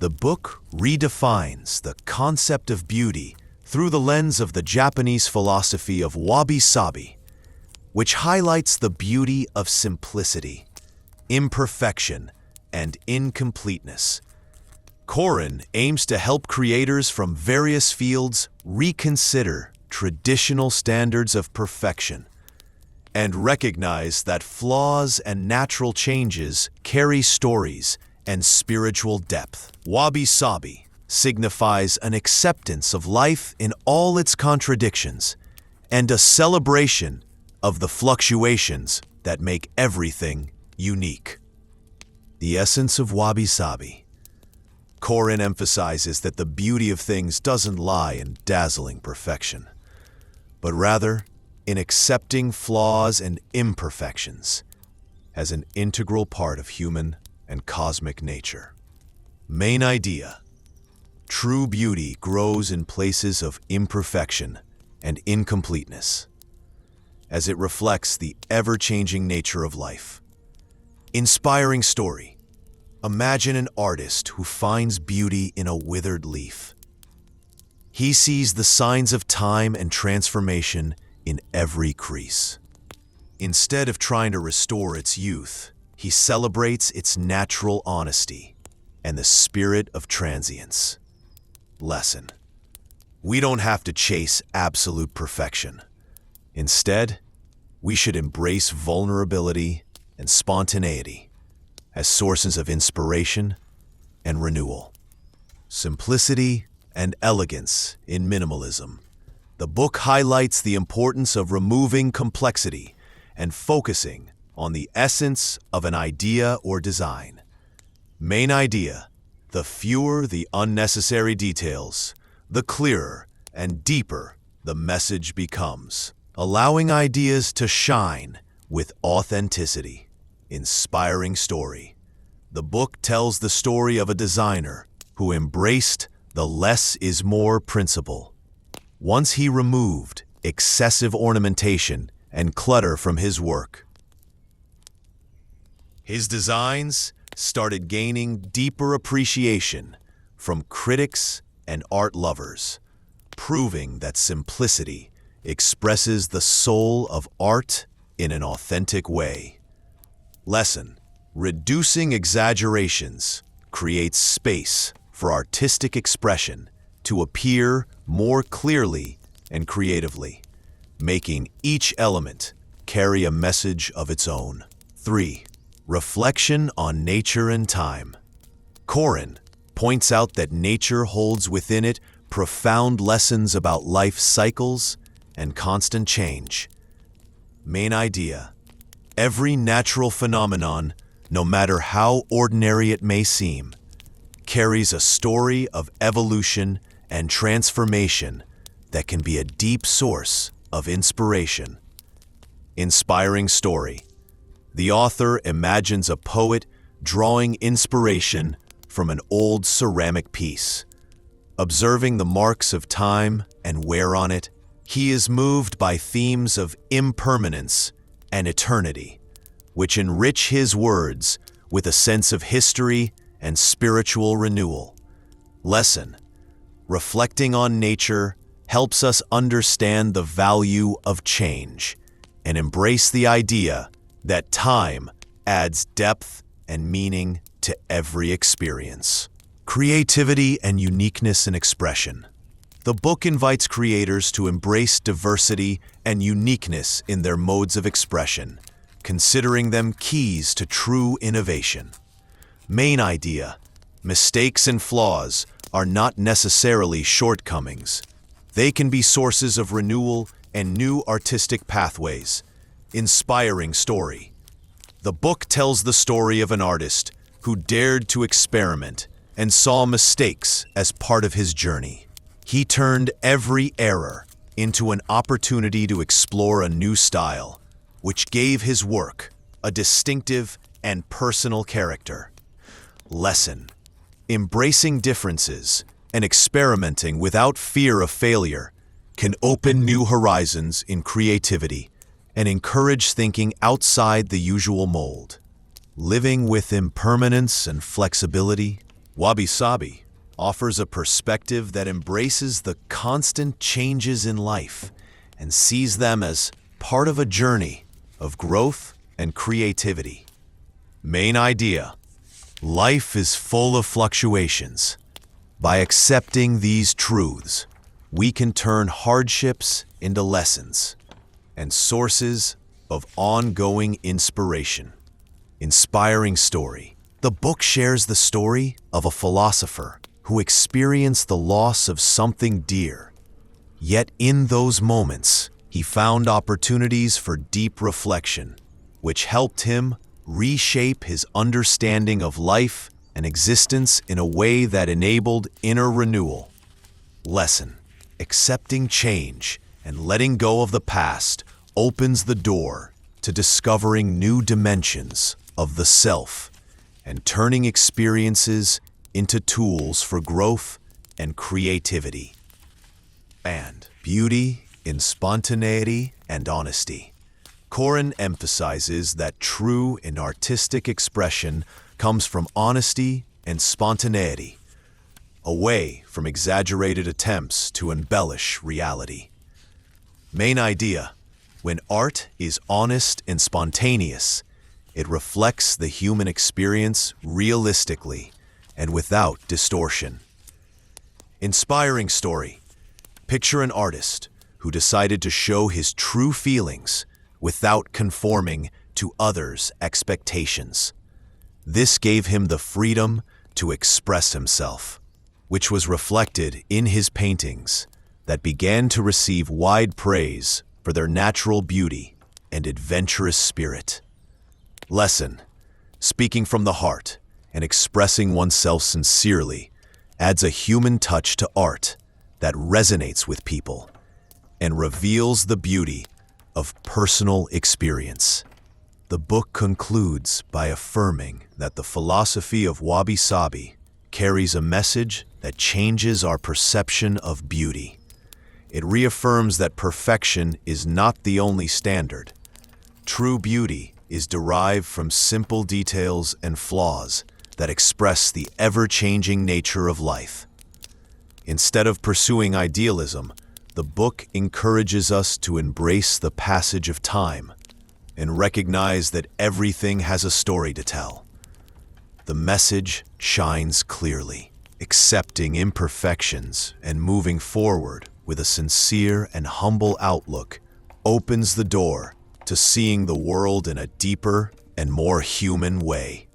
The book redefines the concept of beauty through the lens of the Japanese philosophy of Wabi Sabi, which highlights the beauty of simplicity, imperfection, and incompleteness. Korin aims to help creators from various fields reconsider traditional standards of perfection and recognize that flaws and natural changes carry stories and spiritual depth. Wabi Sabi signifies an acceptance of life in all its contradictions and a celebration of the fluctuations that make everything unique. The essence of Wabi Sabi. Korin emphasizes that the beauty of things doesn't lie in dazzling perfection, but rather in accepting flaws and imperfections as an integral part of human and cosmic nature. Main idea: true beauty grows in places of imperfection and incompleteness, as it reflects the ever-changing nature of life. Inspiring story: imagine an artist who finds beauty in a withered leaf. He sees the signs of time and transformation in every crease. Instead of trying to restore its youth, he celebrates its natural honesty and the spirit of transience. Lesson: we don't have to chase absolute perfection. Instead, we should embrace vulnerability and spontaneity as sources of inspiration and renewal. Simplicity and elegance in minimalism. The book highlights the importance of removing complexity and focusing on the essence of an idea or design. Main idea: the fewer the unnecessary details, the clearer and deeper the message becomes, allowing ideas to shine with authenticity. Inspiring story: the book tells the story of a designer who embraced the less is more principle. Once he removed excessive ornamentation and clutter from his work, his designs started gaining deeper appreciation from critics and art lovers, proving that simplicity expresses the soul of art in an authentic way. Lesson: reducing exaggerations creates space for artistic expression to appear more clearly and creatively, making each element carry a message of its own. 3. Reflection on nature and time. Korin points out that nature holds within it profound lessons about life cycles and constant change. Main idea: every natural phenomenon, no matter how ordinary it may seem, carries a story of evolution and transformation that can be a deep source of inspiration. Inspiring story: the author imagines a poet drawing inspiration from an old ceramic piece. Observing the marks of time and wear on it, he is moved by themes of impermanence and eternity, which enrich his words with a sense of history and spiritual renewal. Lesson: reflecting on nature helps us understand the value of change and embrace the idea that time adds depth and meaning to every experience. Creativity and uniqueness in expression. The book invites creators to embrace diversity and uniqueness in their modes of expression, considering them keys to true innovation. Main idea: mistakes and flaws are not necessarily shortcomings. They can be sources of renewal and new artistic pathways. Inspiring story: the book tells the story of an artist who dared to experiment and saw mistakes as part of his journey. He turned every error into an opportunity to explore a new style, which gave his work a distinctive and personal character. Lesson: embracing differences and experimenting without fear of failure can open new horizons in creativity and encourage thinking outside the usual mold. Living with impermanence and flexibility. Wabi Sabi offers a perspective that embraces the constant changes in life and sees them as part of a journey of growth and creativity. Main idea: life is full of fluctuations. By accepting these truths, we can turn hardships into lessons and sources of ongoing inspiration. Inspiring story. The book shares the story of a philosopher who experienced the loss of something dear. Yet in those moments, he found opportunities for deep reflection, which helped him reshape his understanding of life and existence in a way that enabled inner renewal. Lesson: accepting change and letting go of the past opens the door to discovering new dimensions of the self and turning experiences into tools for growth and creativity. And beauty in spontaneity and honesty. Corin emphasizes that true and artistic expression comes from honesty and spontaneity, away from exaggerated attempts to embellish reality. Main idea: when art is honest and spontaneous, it reflects the human experience realistically and without distortion. Inspiring story. Picture an artist who decided to show his true feelings without conforming to others' expectations. This gave him the freedom to express himself, which was reflected in his paintings that began to receive wide praise for their natural beauty and adventurous spirit. Lesson: speaking from the heart and expressing oneself sincerely adds a human touch to art that resonates with people and reveals the beauty of personal experience. The book concludes by affirming that the philosophy of Wabi Sabi carries a message that changes our perception of beauty. It reaffirms that perfection is not the only standard. True beauty is derived from simple details and flaws that express the ever-changing nature of life. Instead of pursuing idealism, the book encourages us to embrace the passage of time and recognize that everything has a story to tell. The message shines clearly: accepting imperfections and moving forward with a sincere and humble outlook opens the door to seeing the world in a deeper and more human way.